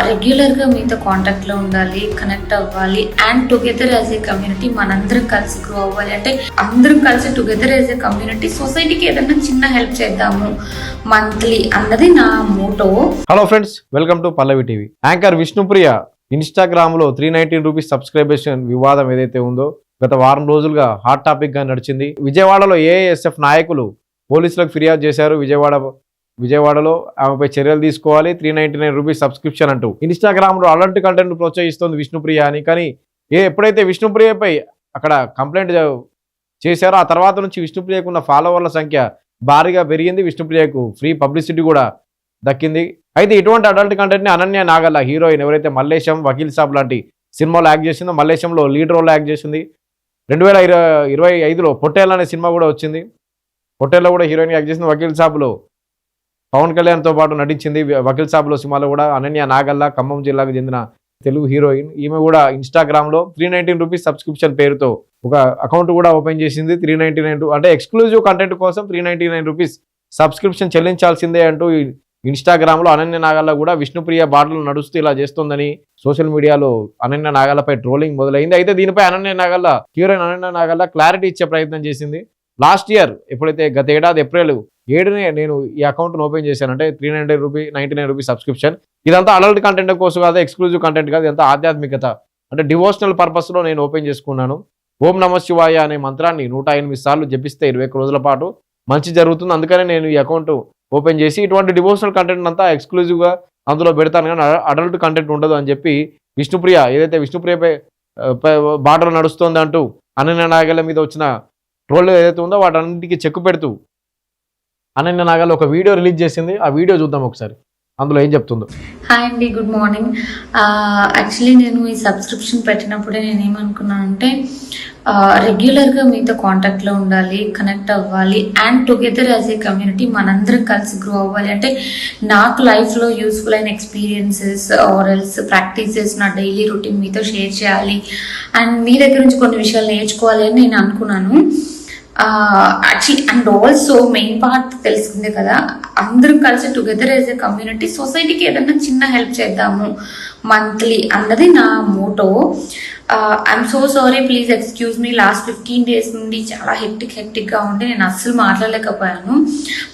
రెగ్యులర్గా మీతో కాంటాక్ట్లో ఉండాలి, కనెక్ట్ అవ్వాలి and together as a community మనందరం కలిసి గ్రో అవ్వాలి. అంటే అందరం కలిసి టుగెదర్ యాజ్ ఏ కమ్యూనిటీ సొసైటీకి ఏదైనా చిన్న హెల్ప్ చేద్దాము మంత్లీ అన్నది నా motto. Hello friends, welcome to Pallavi TV. Anchor Vishnupriya ఇన్స్టాగ్రామ్లో 319 రూపీస్ సబ్స్క్రైబేషన్ వివాదం ఏదైతే ఉందో గత వారం రోజులుగా హాట్ టాపిక్గా నడిచింది. విజయవాడలో ఏఎస్ఎఫ్ నాయకులు పోలీసులకు ఫిర్యాదు చేశారు. విజయవాడలో ఆమెపై చర్యలు తీసుకోవాలి, 399 రూపీస్ సబ్స్క్రిప్షన్ అంటూ ఇన్స్టాగ్రామ్లో అలాంటి కంటెంట్ ప్రోత్సహిస్తోంది విష్ణుప్రియ అని. కానీ ఎప్పుడైతే విష్ణుప్రియపై అక్కడ కంప్లైంట్ చేశారో ఆ తర్వాత నుంచి విష్ణుప్రియకు ఉన్న ఫాలోవర్ల సంఖ్య భారీగా పెరిగింది. విష్ణుప్రియకు ఫ్రీ పబ్లిసిటీ కూడా దక్కింది. అయితే ఇటువంటి అడల్ట్ కంటెంట్ని అనన్య నాగల్ల హీరోయిన్ ఎవరైతే మల్లేశం, వకీల్ సాబ్ లాంటి సినిమాలో యాక్ట్ చేసిందో, మల్లేశంలో లీడ్ రోల్లో యాక్ట్ చేసింది. 2025లో పొట్టేల్ అనే సినిమా కూడా వచ్చింది. పొట్టేల్లో కూడా హీరోయిన్ యాక్ట్ చేసింది. వకీల్ సాబ్లో పవన్ కళ్యాణ్తో పాటు నటించింది. వకీల్ సాబ్లో సినిమాలో కూడా అనన్య నాగల్ల ఖమ్మం జిల్లాకు చెందిన తెలుగు హీరోయిన్. ఈమె కూడా ఇన్స్టాగ్రామ్లో 319 రూపీస్ సబ్స్క్రిప్షన్ పేరుతో ఒక అకౌంట్ కూడా ఓపెన్ చేసింది. 399 అంటే ఎక్స్క్లూజివ్ కంటెంట్ కోసం 399 రూపీస్ సబ్స్క్రిప్షన్ చెల్లించాల్సిందే అంటూ ఇన్స్టాగ్రామ్లో అనన్య నాగల్ల కూడా విష్ణుప్రియ బాటలు నడుస్తూ ఇలా చేస్తోందని సోషల్ మీడియాలో అనన్య నాగల్లపై ట్రోలింగ్ మొదలైంది. అయితే దీనిపై హీరోయిన్ అనన్య నాగల్ల క్లారిటీ ఇచ్చే ప్రయత్నం చేసింది. లాస్ట్ ఇయర్ ఎప్పుడైతే గత ఏడాది ఏప్రిల్ 7నే నేను ఈ అకౌంట్ను ఓపెన్ చేశానంటే 399 రూపీస్ సబ్స్క్రిప్షన్. ఇదంతా అడల్ట్ కంటెంట్ కోసం కాదు, ఎక్స్క్లూజివ్ కంటెంట్ కాదు, ఇదంతా ఆధ్యాత్మికత అంటే డివోషనల్ పర్పస్లో నేను ఓపెన్ చేసుకున్నాను. ఓం నమ శివాయ అనే మంత్రాన్ని 108 సార్లు జపిస్తే 21 రోజుల పాటు మంచి జరుగుతుంది. అందుకనే నేను ఈ అకౌంట్ ఓపెన్ చేసి ఇటువంటి డివోషనల్ కంటెంట్ అంతా ఎక్స్క్లూజివ్గా అందులో పెడతాను, కానీ అడల్ట్ కంటెంట్ ఉండదు అని చెప్పి విష్ణుప్రియ ఏదైతే విష్ణుప్రియపై బాటలు నడుస్తోంది అంటూ అనన్య నాగల్ల మీద వచ్చిన ట్రోల్ ఏదైతే ఉందో వాటన్నింటికి చెక్కు పెడుతూ అనన్య నాగల్ల ఒక వీడియో రిలీజ్ చేసింది. ఆ వీడియో చూద్దాం ఒకసారి, అందులో ఏం చెప్తుందో. హాయ్ అండి, గుడ్ మార్నింగ్. యాక్చువల్లీ నేను ఈ సబ్స్క్రిప్షన్ పెట్టినప్పుడే నేను ఏమనుకున్నానంటే రెగ్యులర్గా మీతో కాంటాక్ట్లో ఉండాలి, కనెక్ట్ అవ్వాలి and together as a community మనందరం కలిసి గ్రో అవ్వాలి. అంటే నాకు లైఫ్లో యూస్ఫుల్ అయిన ఎక్స్పీరియన్సెస్ ఆర్ ఎల్స్ ప్రాక్టీసెస్ నా డైలీ రొటీన్ మీతో షేర్ చేయాలి అండ్ మీ దగ్గర నుంచి కొన్ని విషయాలు నేర్చుకోవాలి అని నేను అనుకున్నాను. Actually and also main part తెలిసిందే కదా, అందరం కలిసి టుగెదర్ యాజ్ ఎ కమ్యూనిటీ సొసైటీకి ఏదైనా చిన్న హెల్ప్ చేద్దాము మంత్లీ అన్నది నా motto. I'm so sorry, please excuse me. Last 15 days నుండి చాలా హెక్టిక్గా ఉంటే నేను అస్సలు మాట్లాడలేకపోయాను.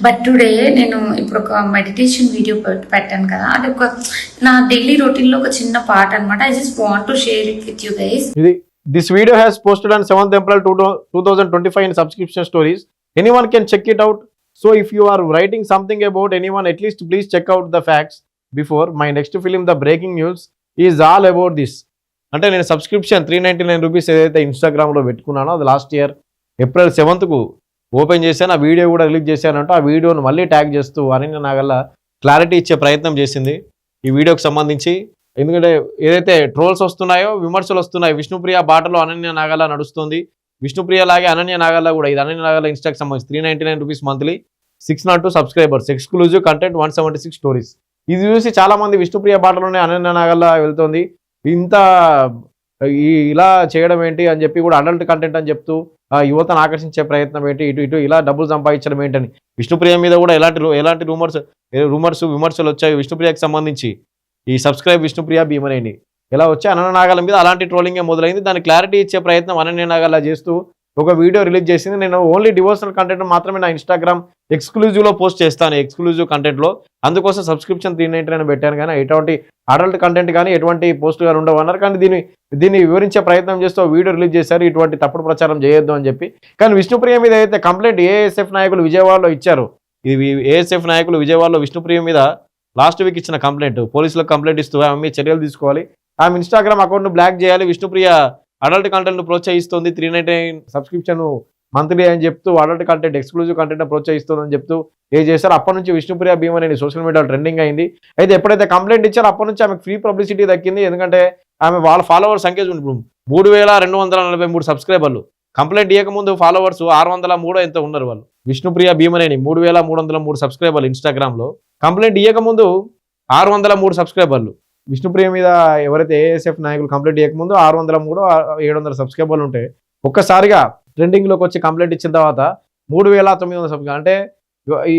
బట్ టుడే నేను ఇప్పుడు ఒక మెడిటేషన్ వీడియో పెట్టాను కదా, అది ఒక నా డైలీ రొటీన్లో ఒక చిన్న పార్ట్ అనమాట. I just want to share it with you guys. This video has posted on 7th April 2025 in subscription stories. Anyone can check it out. So if you are writing something about anyone, at least please check out the facts before my next film. The breaking news is all about this. అంటే నేను subscription 399 rupees ఏదైతే ఇన్స్టాగ్రామ్లో పెట్టుకున్నానో అది last year April 7th open చేశాను. ఆ video కూడా release చేశానంటే ఆ వీడియోను మళ్ళీ ట్యాగ్ చేస్తూ అనన్య నాగల్ల క్లారిటీ ఇచ్చే ప్రయత్నం చేసింది ఈ వీడియోకి సంబంధించి. ఎందుకంటే ఏదైతే ట్రోల్స్ వస్తున్నాయో, విమర్శలు వస్తున్నాయి, విష్ణుప్రియ బాటలో అనన్య నాగల్ల నడుస్తుంది. విష్ణుప్రియ లాగే అనన్య నాగల్ల కూడా, ఇది అనన్య నాగల్ల ఇన్స్టాకి సంబంధించి 399 rupees monthly, 602 subscribers, exclusive content, 176 stories. ఇది చూసి చాలామంది విష్ణుప్రియ బాటలోనే అనన్య నాగల్ల వెళ్తుంది, ఇంత ఇలా చేయడం ఏంటి అని చెప్పి కూడా అడల్ట్ కంటెంట్ అని చెప్తూ యువతను ఆకర్షించే ప్రయత్నం ఏంటి, ఇటు ఇలా డబ్బులు సంపాదించడం ఏంటని విష్ణుప్రియ మీద కూడా ఎలాంటి విమర్శలు వచ్చాయి విష్ణుప్రియకి సంబంధించి. ఈ సబ్స్క్రైబ్ విష్ణుప్రియ భీమనేని ఎలా వచ్చి అనన్య నాగల్ల మీద అలాంటి ట్రోలింగే మొదలైంది. దాన్ని క్లారిటీ ఇచ్చే ప్రయత్నం అనన్య నాగల్ల చేస్తూ ఒక వీడియో రిలీజ్ చేసింది. నేను ఓన్లీ డివోషనల్ కంటెంట్ మాత్రమే నా ఇన్స్టాగ్రామ్ ఎక్స్క్లూజివ్లో పోస్ట్ చేస్తాను, ఎక్స్క్లూజివ్ కంటెంట్లో. అందుకోసం సబ్స్క్రిప్షన్ 399 పెట్టాను, కానీ ఎటువంటి అడల్ట్ కంటెంట్ కానీ ఎటువంటి పోస్ట్ కానీ ఉండవు అన్నారు. కానీ దీన్ని వివరించే ప్రయత్నం చేస్తూ వీడియో రిలీజ్ చేశారు, ఇటువంటి తప్పుడు ప్రచారం చేయొద్దు అని చెప్పి. కానీ విష్ణుప్రియ మీద ఏదైతే కంప్లైంట్ ఏఎస్ఎఫ్ నాయకులు విజయవాడలో ఇచ్చారు, ఇది ఏఎస్ఎఫ్ నాయకులు విజయవాడలో విష్ణుప్రియ మీద లాస్ట్ వీక్ ఇచ్చిన కంప్లైంట్, పోలీసులకు కంప్లైంట్ ఇస్తూ ఆమె మీద చర్యలు తీసుకోవాలి, ఆమె ఇన్స్టాగ్రామ్ అకౌంట్ను బ్లాక్ చేయాలి, విష్ణుప్రియ అడల్ట్ కంటెంట్ను ప్రోత్సహిస్తుంది, 399 సబ్స్క్రిప్షన్ మంత్లీ అని చెప్తూ అడల్ట్ కంటెంట్, ఎక్స్క్లూజివ్ కంటెంట్ ప్రోత్సహిస్తుందని చెప్తూ చేశారు. అప్పటి నుంచి విష్ణుప్రియ భీమనేని సోషల్ మీడియాలో ట్రెండింగ్ అయింది. అయితే ఎప్పుడైతే కంప్లైంట్ ఇచ్చారో అప్పటి నుంచి ఆమెకు ఫ్రీ పబ్లిసిటీ దక్కింది. ఎందుకంటే ఆమె వాళ్ళ ఫాలోవర్స్ సంఖ్య ఇప్పుడు 3243 సబ్స్క్రైబర్లు. కంప్లైంట్ ఇవ్వకముందు ఫాలోవర్స్ 603 ఎంత ఉన్నారు వాళ్ళు. విష్ణుప్రియ భీమనేని 3303 సబ్స్క్రైబర్లు ఇన్స్టాగ్రామ్లో. కంప్లైంట్ ఇవ్వకముందు 603 సబ్స్క్రైబర్లు. విష్ణుప్రియ మీద ఎవరైతే ఏఎస్ఎఫ్ నాయకులు కంప్లైంట్ ఇవ్వకముందు 603 700 సబ్స్క్రైబర్లు ఉంటే ఒక్కసారిగా ట్రెండింగ్లోకి వచ్చి కంప్లైంట్ ఇచ్చిన తర్వాత 3900 సబ్స్క్రైబర్, అంటే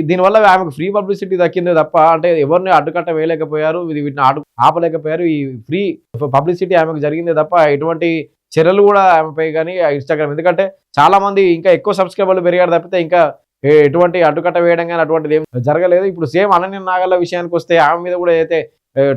దీనివల్ల ఆమెకు ఫ్రీ పబ్లిసిటీ దక్కిందే తప్ప అంటే ఎవరిని అడ్డుకట్ట వేయలేకపోయారు, వీటిని ఆపలేకపోయారు. ఈ ఫ్రీ పబ్లిసిటీ ఆమెకు జరిగిందే తప్ప ఎటువంటి చర్యలు కూడా ఆమెపై కానీ ఇన్స్టాగ్రామ్, ఎందుకంటే చాలా మంది ఇంకా ఎక్కువ సబ్స్క్రైబర్లు పెరిగారు తప్పితే ఇంకా ఎటువంటి అడ్డుకట్ట వేయడం కానీ అటువంటిది ఏం జరగలేదు. ఇప్పుడు సేమ్ అనన్య నాగల్ల విషయానికి వస్తే ఆమె మీద కూడా ఏదైతే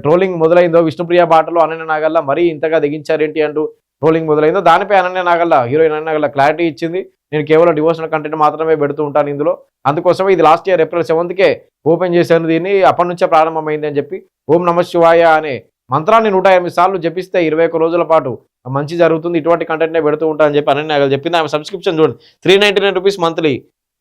ట్రోలింగ్ మొదలైందో, విష్ణుప్రియ బాటలో అనన్య నాగల్ల మరీ ఇంతగా దిగించారేంటి అంటూ ట్రోలింగ్ మొదలైందో, దానిపై అనన్య నాగల్ల, హీరోయిన్ అనన్య నాగల్ల క్లారిటీ ఇచ్చింది. నేను కేవలం డివోషనల్ కంటెంట్ మాత్రమే పెడుతూ ఉంటాను ఇందులో, అందుకోసమే ఇది లాస్ట్ ఇయర్ April 7కే ఓపెన్ చేశాను దీన్ని, అప్పటి నుంచే ప్రారంభమైంది అని చెప్పి ఓం నమ శివాయ అనే మంత్రాన్ని 108 సార్లు జపిస్తే 21 రోజుల పాటు మంచి జరుగుతుంది, ఇటువంటి కంటెంట్నే పెడుతూ ఉంటాను అని చెప్పి అనన్య నాగల్ చెప్పింది. ఆమె సబ్స్క్రిప్షన్ చూడండి, 399 రూపీస్ మంత్లీ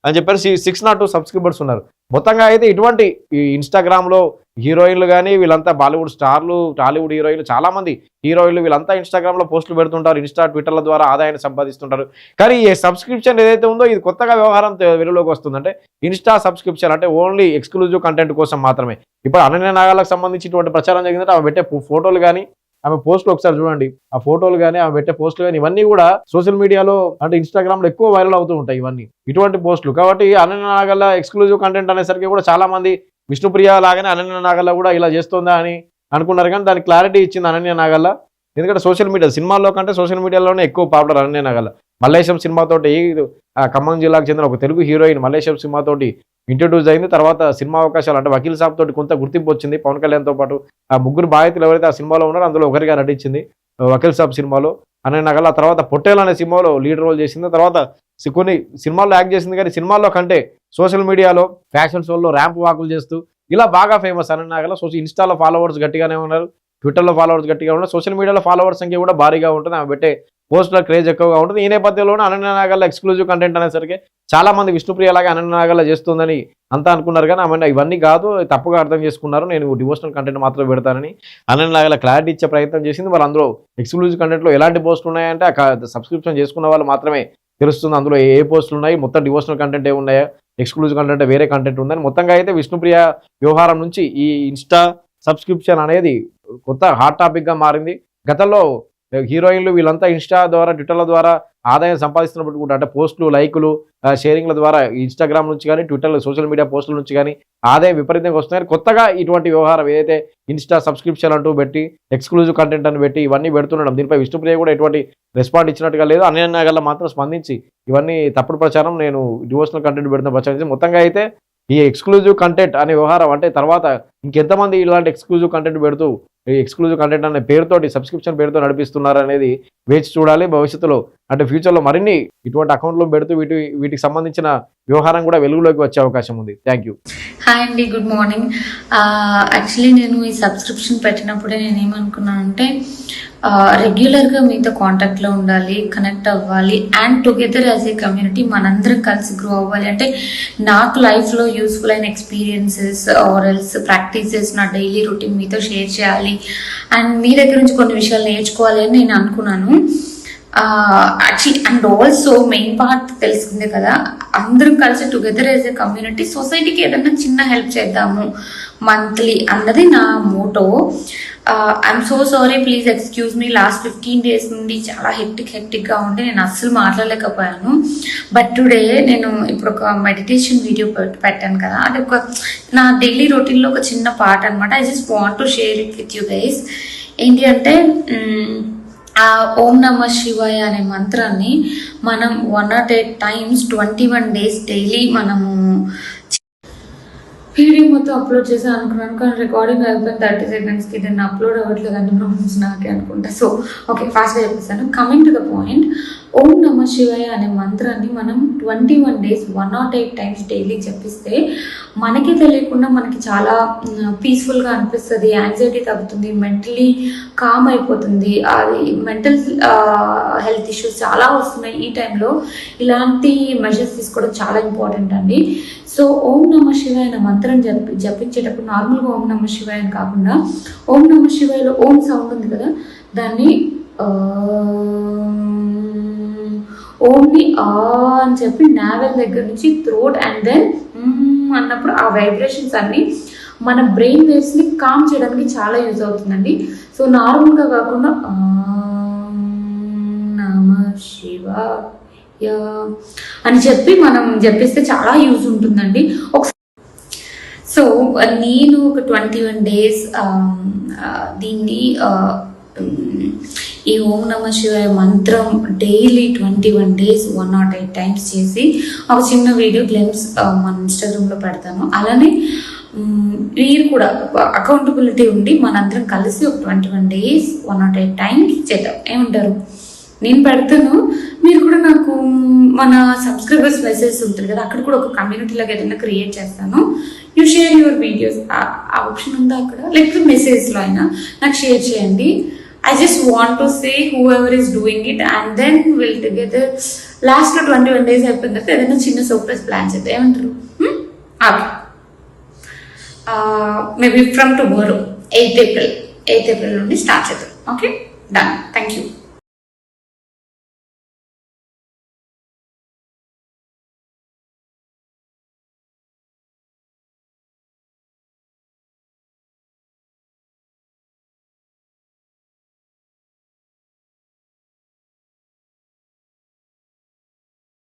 అని చెప్పారు. 602 సబ్స్క్రైబర్స్ ఉన్నారు. మొత్తంగా అయితే ఇటువంటి ఈ ఇన్స్టాగ్రామ్లో హీరోయిన్లు కానీ వీళ్ళంతా బాలీవుడ్ స్టార్లు, టాలీవుడ్ హీరోయిన్లు, చాలామంది హీరోయిన్లు వీళ్ళంతా ఇన్స్టాగ్రామ్లో పోస్టులు పెడుతుంటారు, ట్విట్టర్ల ద్వారా ఆదాయాన్ని సంపాదిస్తుంటారు. కానీ ఈ సబ్స్క్రిప్షన్ ఏదైతే ఉందో ఇది కొత్తగా వ్యవహారం వెలుగులోకి వస్తుందంటే ఇన్స్టా సబ్స్క్రిప్షన్ అంటే ఓన్లీ ఎక్స్క్లూజివ్ కంటెంట్ కోసం మాత్రమే. ఇప్పుడు అనన్య నాగాలకు సంబంధించి ఇటువంటి ప్రచారం జరిగిందంటే ఆమె పెట్టే ఫోటోలు కానీ ఆమె పోస్టులు ఒకసారి చూడండి, ఆ ఫోటోలు కానీ ఆమె పెట్టే పోస్టులు కానీ ఇవన్నీ కూడా సోషల్ మీడియాలో అంటే ఇన్స్టాగ్రామ్లో ఎక్కువ వైరల్ అవుతూ ఉంటాయి ఇవన్నీ ఇటువంటి పోస్టులు. కాబట్టి అనన్య నాగల్ల ఎక్స్క్లూజివ్ కంటెంట్ అనేసరికి కూడా చాలా మంది విష్ణుప్రియ లాగానే అనన్య నాగల్ల కూడా ఇలా చేస్తుందా అని అనుకున్నారు. కానీ దానికి క్లారిటీ ఇచ్చింది అనన్య నాగల్ల. ఎందుకంటే సోషల్ మీడియా సినిమాల్లో కంటే సోషల్ మీడియాలోనే ఎక్కువ పాపులర్ అనన్య నాగల్ల. మల్లేశం సినిమాతోటి ఖమ్మం జిల్లాకు చెందిన ఒక తెలుగు హీరోయిన్ మల్లేశం సినిమాతోటి ఇంట్రడ్యూస్ అయింది. తర్వాత సినిమా అవకాశాలు అంటే వకీల్ సాబ్ తోటి కొంత గుర్తింపు వచ్చింది. పవన్ కళ్యాణ్తో పాటు ఆ ముగ్గురు బాధితులు ఎవరైతే ఆ సినిమాలో ఉన్నారో అందులో ఒకరిగా నటించింది వకీల్ సాబ్ సినిమాలో అనన్య నాగల్ల. తర్వాత పొట్టేల్ అనే సినిమాలో లీడ్ రోల్ చేసింది. తర్వాత కొన్ని సినిమాల్లో యాక్ట్ చేసింది. కానీ సినిమాల్లో కంటే సోషల్ మీడియాలో ఫ్యాషన్ షోల్లో ర్యాంప్ వాకులు చేస్తూ ఇలా బాగా ఫేమస్ అనన్య నాగల్ల. ఇన్స్టాలో ఫాలోవర్స్ గట్టిగానే ఉన్నారు, ట్విట్టర్లో ఫాలోవర్స్ గట్టిగా ఉన్నారు, సోషల్ మీడియాలో ఫాలోవర్స్ సంఖ్య కూడా భారీగా ఉంటుంది. ఆమె పెట్టే పోస్టుల క్రేజ్ ఎక్కువగా ఉంటుంది. ఈ నేపథ్యంలోనే అనన్య నాగల్ల ఎక్స్క్లూజివ్ కంటెంట్ అనేసరికి చాలా మంది విష్ణుప్రియ లాగా అనన్య నాగల్ల చేస్తుందని అంతా అనుకున్నారు. కానీ ఆమె ఇవన్నీ కాదు, తప్పుగా అర్థం చేసుకున్నారు. నేను డివోషనల్ కంటెంట్ మాత్రమే పెడతానని అనన్య నాగల్ల క్లారిటీ ఇచ్చే ప్రయత్నం చేసింది. వాళ్ళు అందులో ఎక్స్క్లూజివ్ కంటెంట్లో ఎలాంటి పోస్టులు ఉన్నాయంటే సబ్స్క్రిప్షన్ చేసుకున్న వాళ్ళు మాత్రమే తెలుస్తుంది అందులో ఏ పోస్టులు ఉన్నాయి, మొత్తం డివోషనల్ కంటెంట్ ఏమున్నాయా, ఎక్స్క్లూజివ్ కంటెంట్ వేరే కంటెంట్ ఉందని. మొత్తంగా అయితే విష్ణుప్రియ వ్యవహారం నుంచి ఈ ఇన్స్టా సబ్స్క్రిప్షన్ అనేది కొత్త హాట్ టాపిక్గా మారింది. గతంలో హీరోయిన్లు వీళ్ళంతా ఇన్స్టా ద్వారా ట్విట్టర్ల ద్వారా ఆదాయం సంపాదిస్తున్నప్పుడు కూడా అంటే పోస్టులు, లైకులు, షేరింగ్ల ద్వారా ఇన్స్టాగ్రామ్ నుంచి కానీ ట్విట్టర్లో సోషల్ మీడియా పోస్టుల నుంచి కానీ ఆదాయం విపరీతంగా వస్తున్నాయి. కొత్తగా ఇటువంటి వ్యవహారం ఏదైతే ఇన్స్టా సబ్స్క్రిప్షన్ అంటూ పెట్టి ఎక్స్క్లూజివ్ కంటెంట్ అని పెట్టి ఇవన్నీ పెడుతుండడం, దీనిపై విష్ణుప్రియ కూడా ఎటువంటి రెస్పాండ్ ఇచ్చినట్టుగా లేదు. అనన్య నాగల్ల మాత్రం స్పందించి ఇవన్నీ తప్పుడు ప్రచారం, నేను డివోషనల్ కంటెంట్ పెడుతున్న ప్రచారం. మొత్తంగా అయితే ఈ ఎక్స్క్లూజివ్ కంటెంట్ అనే వ్యవహారం అంటే తర్వాత ఇంకెంతమంది ఇలాంటి ఎక్స్క్లూజివ్ కంటెంట్ పెడుతూ ఈ ఎక్స్క్లూజివ్ కంటెంట్ అనే పేరుతోటి సబ్స్క్రిప్షన్ పేరుతో నడిపిస్తున్నారు అనేది వేచి చూడాలి. భవిష్యత్తులో అంటే ఫ్యూచర్లో మరిన్ని ఇటువంటి అకౌంట్లో పెడుతూ వీటికి సంబంధించిన వ్యవహారం కూడా వెలుగులోకి వచ్చే అవకాశం ఉంది. Thank you. హాయ్ అండి, గుడ్ మార్నింగ్. యాక్చువల్లీ నేను ఈ సబ్స్క్రిప్షన్ పెట్టినప్పుడే నేను ఏమనుకున్నానంటే రెగ్యులర్గా మీతో కాంటాక్ట్లో ఉండాలి, కనెక్ట్ అవ్వాలి and together as a community మనందరం కలిసి గ్రో అవ్వాలి. అంటే నాకు లైఫ్లో యూస్ఫుల్ అయిన ఎక్స్పీరియన్సెస్ ఆర్ ఎల్స్ ప్రాక్టీసెస్ నా డైలీ రొటీన్ మీతో షేర్ చేయాలి అండ్ మీ దగ్గర నుంచి కొన్ని విషయాలు నేర్చుకోవాలి అని నేను అనుకున్నాను. Actually and also main part తెలుసుకుందే కదా, అందరం కలిసి టుగెదర్ యాజ్ ఎ కమ్యూనిటీ సొసైటీకి ఏదైనా చిన్న హెల్ప్ చేద్దాము మంత్లీ అన్నది నా motto. I'm so sorry, please excuse me. Last 15 days నుండి చాలా హెక్టిక్గా ఉండి నేను అస్సలు మాట్లాడలేకపోయాను. బట్ టుడే నేను ఇప్పుడు ఒక మెడిటేషన్ వీడియో పెట్టాను కదా, అది ఒక నా డైలీ రొటీన్లో ఒక చిన్న పార్ట్ అనమాట. I just want to share it with you guys. ఏంటి అంటే ఓం నమ శివాయ అనే మంత్రాన్ని మనం 108 times 21 days డైలీ మనము వీడియో మొత్తం అప్లోడ్ చేసాను అనుకున్నాను. కానీ రికార్డింగ్ అయిపోయింది 30 secondsకి, దాన్ని అప్లోడ్ అవ్వట్లేదు అన్ని ప్రాబ్లమ్స్ నాకే అనుకుంటా. సో ఓకే, ఫాస్ట్గా చెప్పేస్తాను. కమింగ్ టు ద పాయింట్, ఓం నమ శివాయ అనే మంత్రాన్ని మనం 21 days 108 times డైలీ చెప్పిస్తే మనకి తెలియకుండా మనకి చాలా పీస్ఫుల్గా అనిపిస్తుంది, యాంగ్జైటీ తగ్గుతుంది, మెంటలీ కామ్ అయిపోతుంది. అది మెంటల్ హెల్త్ ఇష్యూస్ చాలా వస్తున్నాయి ఈ టైంలో. ఇలాంటి మెజర్స్ తీసుకోవడం చాలా ఇంపార్టెంట్ అండి. సో ఓం నమ శివాయ అనే మంత్రం జపించేటప్పుడు నార్మల్గా ఓం నమ శివాయ అని కాకుండా ఓం నమ శివాయలో ఓం సౌండ్ ఉంది కదా, దాన్ని ఓన్లీ అని చెప్పి నావెల్ దగ్గర నుంచి థ్రోట్ అండ్ దెన్ అన్నప్పుడు ఆ వైబ్రేషన్స్ అన్ని మన బ్రెయిన్ వేవ్స్ని కామ్ చేయడానికి చాలా యూజ్ అవుతుందండి. సో నార్మల్గా కాకుండా నమ శివ అని చెప్పి మనం చెప్పిస్తే చాలా యూజ్ ఉంటుందండి. ఒకసారి సో నేను ఒక 21 days దీన్ని ఈ ఓం నమ శివాయ మంత్రం డైలీ 21 days 108 times చేసి ఒక చిన్న వీడియో గ్లిమ్స్ మన ఇన్స్టాగ్రామ్లో పెడతాను. అలానే మీరు కూడా అకౌంటబిలిటీ ఉండి మనందరం కలిసి ఒక 21 days 108 times చేద్దాం. ఏమంటారు? నేను పెడతాను, మీరు కూడా నాకు మన సబ్స్క్రైబర్స్ మెసేజ్ ఉంటుంది కదా, అక్కడ కూడా ఒక కమ్యూనిటీ లాగా ఏదైనా క్రియేట్ చేస్తాను. యూ షేర్ యువర్ వీడియోస్, ఆ ఆప్షన్ ఉందా అక్కడ, లేకపోతే మెసేజ్లో అయినా నాకు షేర్ చేయండి. I just want to say whoever is doing it and then we'll together last 21 days అయిపోయిన తర్వాత ఏదైనా చిన్న సర్ప్రైజ్ ప్లాన్ చేద్దాం. ఏమంటారు? Okay, maybe from tomorrow 8th April నుండి స్టార్ట్ చేద్దాం. Okay, done. Thank you.